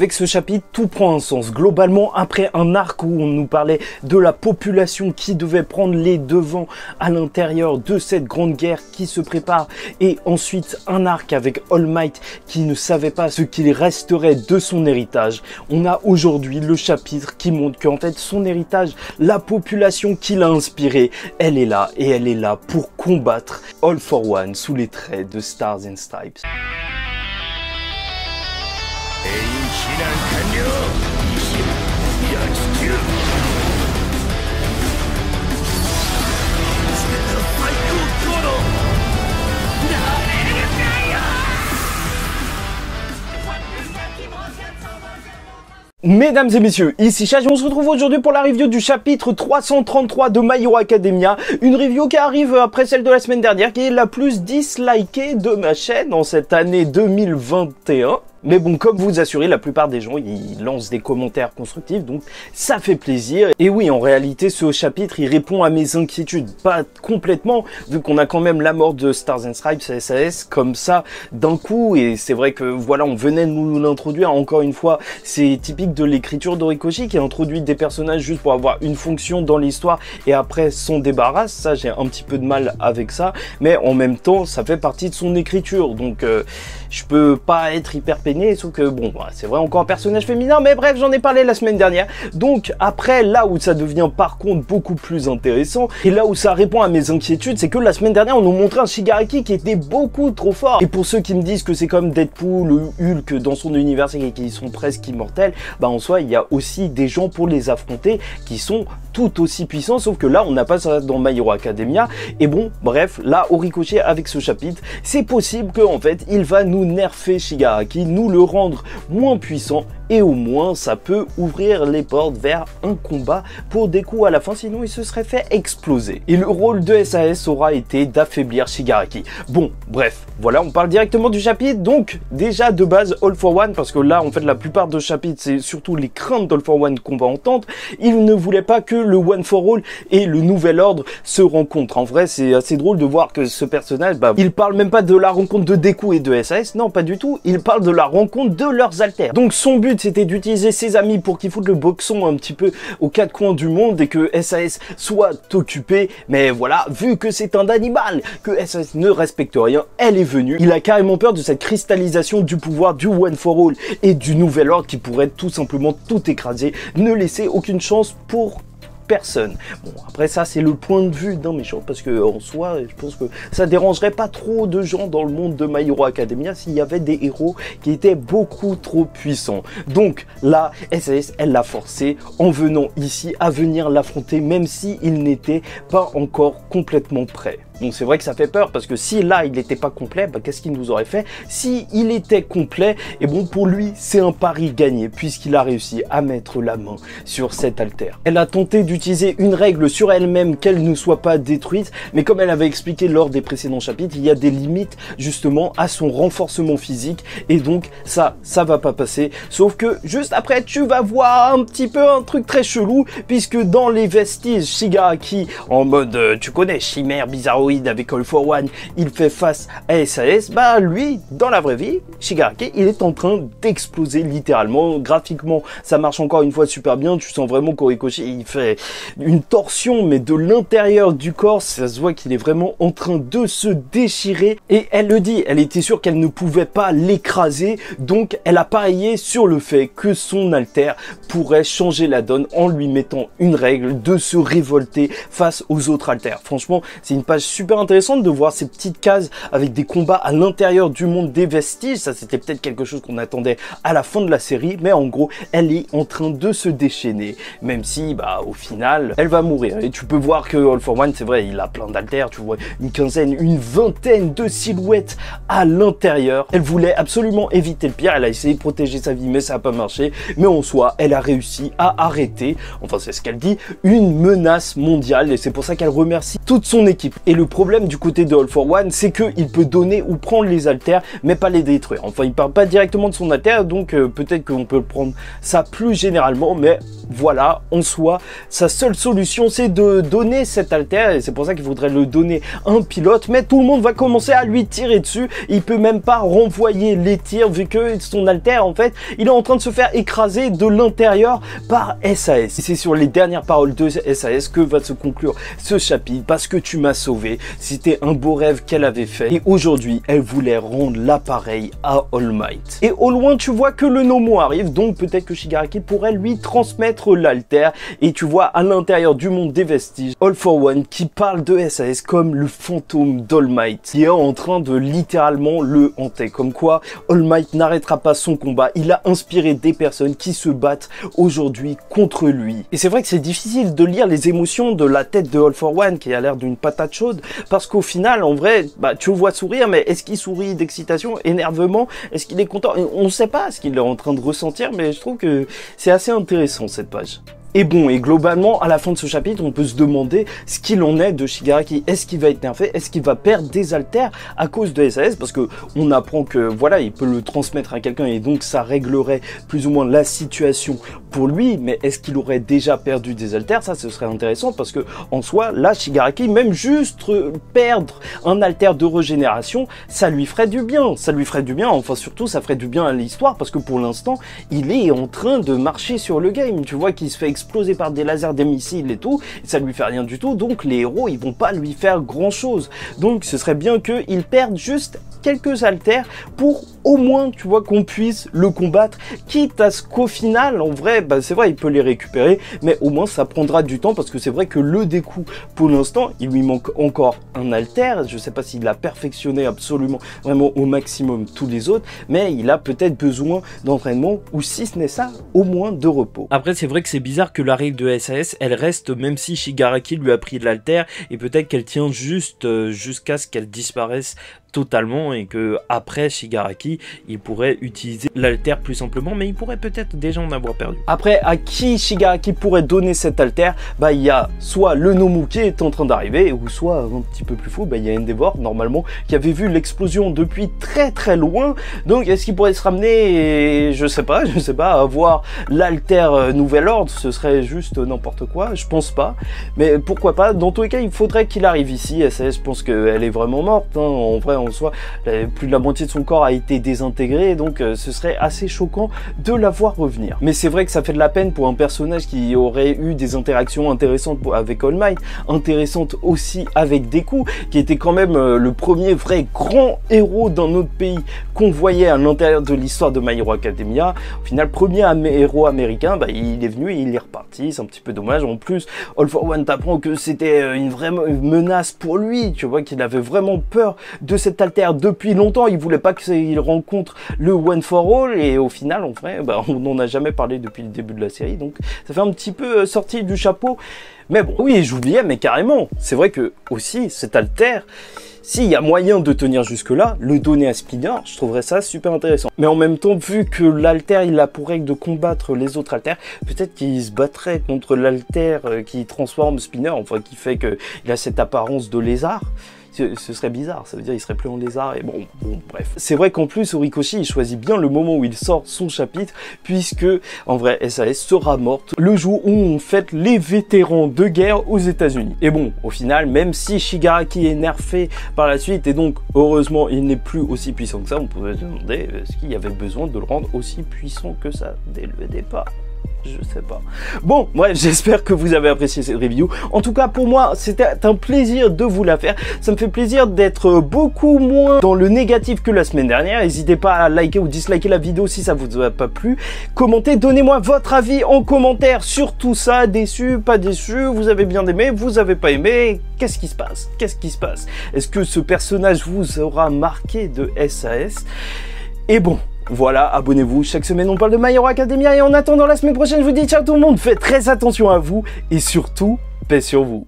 Avec ce chapitre, tout prend un sens. Globalement, après un arc où on nous parlait de la population qui devait prendre les devants à l'intérieur de cette grande guerre qui se prépare, et ensuite un arc avec All Might qui ne savait pas ce qu'il resterait de son héritage, on a aujourd'hui le chapitre qui montre qu'en fait son héritage, la population qui l'a inspiré, elle est là et elle est là pour combattre All for One sous les traits de Stars and Stripes. Mesdames et messieurs, ici Chach, on se retrouve aujourd'hui pour la review du chapitre 333 de My Hero Academia, une review qui arrive après celle de la semaine dernière, qui est la plus dislikée de ma chaîne en cette année 2021. Mais bon, comme vous assurez, la plupart des gens, ils lancent des commentaires constructifs, donc ça fait plaisir. Et oui, en réalité, ce chapitre, il répond à mes inquiétudes. Pas complètement, vu qu'on a quand même la mort de Stars and Stripes, SAS, comme ça, d'un coup. Et c'est vrai que, voilà, on venait de nous l'introduire. Encore une fois, c'est typique de l'écriture d'Horikoshi, qui introduit des personnages juste pour avoir une fonction dans l'histoire, et après s'en débarrasse. Ça, j'ai un petit peu de mal avec ça. Mais en même temps, ça fait partie de son écriture. Donc, je peux pas être hyper pénible, sauf que bon, c'est vrai, encore un personnage féminin, mais bref, j'en ai parlé la semaine dernière. Donc après, là où ça devient par contre beaucoup plus intéressant, et là où ça répond à mes inquiétudes, c'est que la semaine dernière, on nous montrait un Shigaraki qui était beaucoup trop fort. Et pour ceux qui me disent que c'est comme Deadpool ou Hulk dans son univers et qui sont presque immortels, bah en soi, il y a aussi des gens pour les affronter qui sont tout aussi puissants, sauf que là, on n'a pas ça dans My Hero Academia. Et bon, bref, là, Horikoshi, avec ce chapitre, c'est possible qu'en fait, il va nous nerfer Shigaraki, nous le rendre moins puissant, et au moins ça peut ouvrir les portes vers un combat pour des coups à la fin, sinon il se serait fait exploser. Et le rôle de SAS aura été d'affaiblir Shigaraki. Bon, bref, voilà, on parle directement du chapitre. Donc déjà de base All for One, parce que là en fait la plupart de chapitres c'est surtout les craintes d'All for One qu'on va entendre. Il ne voulait pas que le One for All et le Nouvel Ordre se rencontrent. En vrai, c'est assez drôle de voir que ce personnage, il parle même pas de la rencontre de Deku et de SAS, non pas du tout, il parle de la rencontre de leurs alters. Donc son but c'était d'utiliser ses amis pour qu'ils foutent le boxon un petit peu aux quatre coins du monde et que SAS soit occupé. Mais voilà, vu que c'est un animal, que SAS ne respecte rien, elle est venue. Il a carrément peur de cette cristallisation du pouvoir du One for All et du Nouvel Ordre qui pourrait tout simplement tout écraser, ne laisser aucune chance pour personne. Bon, après ça c'est le point de vue d'un méchant, parce que en soi je pense que ça dérangerait pas trop de gens dans le monde de My Hero Academia s'il y avait des héros qui étaient beaucoup trop puissants. Donc là SAS elle l'a forcé en venant ici à venir l'affronter, même si il n'était pas encore complètement prêt. Donc c'est vrai que ça fait peur, parce que si là il n'était pas complet, qu'est-ce qu'il nous aurait fait? Si il était complet, et bon pour lui c'est un pari gagné, puisqu'il a réussi à mettre la main sur cet alter. Elle a tenté d'utiliser une règle sur elle-même, qu'elle ne soit pas détruite, mais comme elle avait expliqué lors des précédents chapitres, il y a des limites justement à son renforcement physique, et donc ça va pas passer. Sauf que juste après tu vas voir un petit peu un truc très chelou, puisque dans les vestiges Shigaraki en mode tu connais, chimère bizarroïde avec All for One, il fait face à SAS, lui, dans la vraie vie, Shigaraki, il est en train d'exploser littéralement. Graphiquement, ça marche encore une fois super bien, tu sens vraiment qu'Horikoshi, il fait une torsion, mais de l'intérieur du corps, ça se voit qu'il est vraiment en train de se déchirer, et elle le dit, elle était sûre qu'elle ne pouvait pas l'écraser, donc elle a parié sur le fait que son alter pourrait changer la donne en lui mettant une règle de se révolter face aux autres alters. Franchement, c'est une page super intéressante de voir ces petites cases avec des combats à l'intérieur du monde des vestiges. Ça c'était peut-être quelque chose qu'on attendait à la fin de la série, mais en gros elle est en train de se déchaîner, même si au final elle va mourir. Et tu peux voir que All for One, c'est vrai, il a plein d'alters, tu vois une quinzaine, une vingtaine de silhouettes à l'intérieur. Elle voulait absolument éviter le pire, elle a essayé de protéger sa vie, mais ça n'a pas marché. Mais en soi elle a réussi à arrêter, enfin c'est ce qu'elle dit, une menace mondiale, et c'est pour ça qu'elle remercie toute son équipe. Et le problème du côté de All for One, c'est qu'il peut donner ou prendre les haltères, mais pas les détruire. Enfin, il parle pas directement de son haltère, donc peut-être qu'on peut prendre ça plus généralement, mais voilà, en soi, sa seule solution, c'est de donner cet haltère, et c'est pour ça qu'il faudrait le donner à un pilote, mais tout le monde va commencer à lui tirer dessus. Il peut même pas renvoyer les tirs, vu que son haltère, en fait, il est en train de se faire écraser de l'intérieur par SAS. Et c'est sur les dernières paroles de SAS que va se conclure ce chapitre, parce que tu m'as sauvé. C'était un beau rêve qu'elle avait fait, et aujourd'hui, elle voulait rendre l'appareil à All Might. Et au loin, tu vois que le Nomo arrive, donc peut-être que Shigaraki pourrait lui transmettre l'altère, et tu vois à l'intérieur du monde des vestiges All for One qui parle de SAS comme le fantôme d'All Might, qui est en train de littéralement le hanter, comme quoi All Might n'arrêtera pas son combat. Il a inspiré des personnes qui se battent aujourd'hui contre lui. Et c'est vrai que c'est difficile de lire les émotions de la tête de All for One, qui a l'air d'une patate chaude, parce qu'au final, en vrai, tu le vois sourire, mais est-ce qu'il sourit d'excitation, énervement? Est-ce qu'il est content? On ne sait pas ce qu'il est en train de ressentir, mais je trouve que c'est assez intéressant cette page. Et bon, et globalement, à la fin de ce chapitre, on peut se demander ce qu'il en est de Shigaraki. Est-ce qu'il va être nerfé? Est-ce qu'il va perdre des haltères à cause de SAS? Parce que on apprend que, voilà, il peut le transmettre à quelqu'un et donc ça réglerait plus ou moins la situation pour lui. Mais est-ce qu'il aurait déjà perdu des haltères? Ça, ce serait intéressant parce que, en soi, là, Shigaraki, même juste perdre un haltère de régénération, ça lui ferait du bien. Ça lui ferait du bien. Enfin, surtout, ça ferait du bien à l'histoire parce que pour l'instant, il est en train de marcher sur le game. Tu vois qu'il se fait explosé par des lasers, des missiles et tout, et ça lui fait rien du tout, donc les héros ils vont pas lui faire grand chose. Donc ce serait bien qu'il perde juste quelques haltères pour au moins, tu vois, qu'on puisse le combattre, quitte à ce qu'au final, en vrai, c'est vrai, il peut les récupérer, mais au moins ça prendra du temps, parce que c'est vrai que le Deku, pour l'instant, il lui manque encore un haltère. Je sais pas s'il a perfectionné absolument, vraiment au maximum tous les autres, mais il a peut-être besoin d'entraînement, ou si ce n'est ça, au moins de repos. Après, c'est vrai que c'est bizarre que la règle de SAS, elle reste, même si Shigaraki lui a pris de l'haltère, et peut-être qu'elle tient juste jusqu'à ce qu'elle disparaisse totalement, et que après Shigaraki il pourrait utiliser l'altère plus simplement, mais il pourrait peut-être déjà en avoir perdu. Après, à qui Shigaraki pourrait donner cet alter? Il y a soit le Nomu qui est en train d'arriver, ou soit un petit peu plus fou, il y a Endeavor normalement qui avait vu l'explosion depuis très très loin. Donc est-ce qu'il pourrait se ramener? Et je sais pas, avoir l'alter Nouvel Ordre, ce serait juste n'importe quoi, je pense pas, mais pourquoi pas. Dans tous les cas, il faudrait qu'il arrive ici. SAS, je pense qu'elle est vraiment morte, hein. En vrai, en soi, plus de la moitié de son corps a été désintégré, donc ce serait assez choquant de la voir revenir. Mais c'est vrai que ça fait de la peine pour un personnage qui aurait eu des interactions intéressantes avec All Might, intéressantes aussi avec Deku, qui était quand même le premier vrai grand héros d'un autre pays qu'on voyait à l'intérieur de l'histoire de My Hero Academia. Au final, premier héros américain, il est venu et il est reparti, c'est un petit peu dommage. En plus, All for One t'apprend que c'était une vraie menace pour lui, tu vois, qu'il avait vraiment peur de cette alter depuis longtemps. Il voulait pas qu'il rencontre le One for All, et au final, en vrai, on n'en a jamais parlé depuis le début de la série, donc ça fait un petit peu sorti du chapeau. Mais bon, oui, j'oubliais, mais carrément, c'est vrai que aussi cet alter, s'il y a moyen de tenir jusque là, le donner à Spinner, je trouverais ça super intéressant. Mais en même temps, vu que l'alter il a pour règle de combattre les autres alters, peut-être qu'il se battrait contre l'alter qui transforme Spinner, enfin qui fait qu'il a cette apparence de lézard. Ce serait bizarre, ça veut dire il serait plus en lézard, et bon bref. C'est vrai qu'en plus Horikoshi il choisit bien le moment où il sort son chapitre, puisque en vrai SAS sera morte le jour où on fête les vétérans de guerre aux États-Unis. Et bon, au final, même si Shigaraki est nerfé par la suite, et donc heureusement il n'est plus aussi puissant que ça, on pouvait se demander est-ce qu'il y avait besoin de le rendre aussi puissant que ça dès le départ. Je sais pas. Bon, bref, j'espère que vous avez apprécié cette review. En tout cas, pour moi, c'était un plaisir de vous la faire. Ça me fait plaisir d'être beaucoup moins dans le négatif que la semaine dernière. N'hésitez pas à liker ou disliker la vidéo si ça vous a pas plu. Commentez, donnez-moi votre avis en commentaire sur tout ça. Déçu, pas déçu, vous avez bien aimé, vous avez pas aimé. Qu'est-ce qui se passe? Qu'est-ce qui se passe? Est-ce que ce personnage vous aura marqué de SAS? Et bon, voilà, abonnez-vous, chaque semaine on parle de My Hero Academia, et en attendant la semaine prochaine, je vous dis ciao tout le monde, faites très attention à vous, et surtout, paix sur vous.